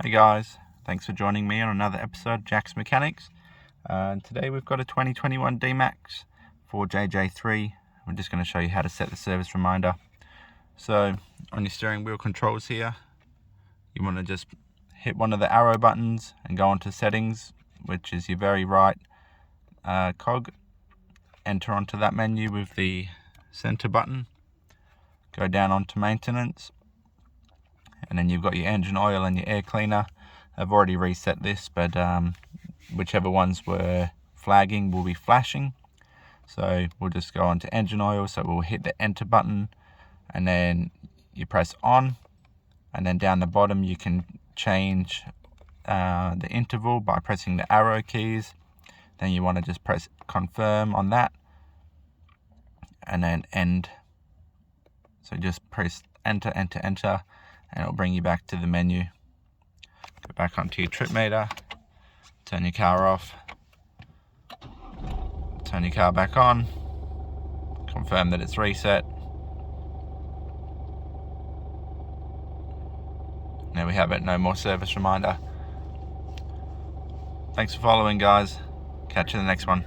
Hey guys, thanks for joining me on another episode of Jack's Mechanics. And today we've got a 2021 dmax for JJ3. We're just going to show you how to set the service reminder. So on your steering wheel controls here, you want to just hit one of the arrow buttons and go onto settings, which is your very right cog. Enter onto that menu with the center button. Go down onto maintenance. And then you've got your engine oil and your air cleaner. I've already reset this, but whichever ones were flagging will be flashing. So we'll just go on to engine oil. So we'll hit the enter button and then you press on, and then down the bottom you can change the interval by pressing the arrow keys. Then you want to just press confirm on that and then end. So just press enter, enter, enter, and it'll bring you back to the menu. Go back onto your trip meter, turn your car off, turn your car back on, confirm that it's reset. There we have it, no more service reminder. Thanks for following, guys. Catch you in the next one.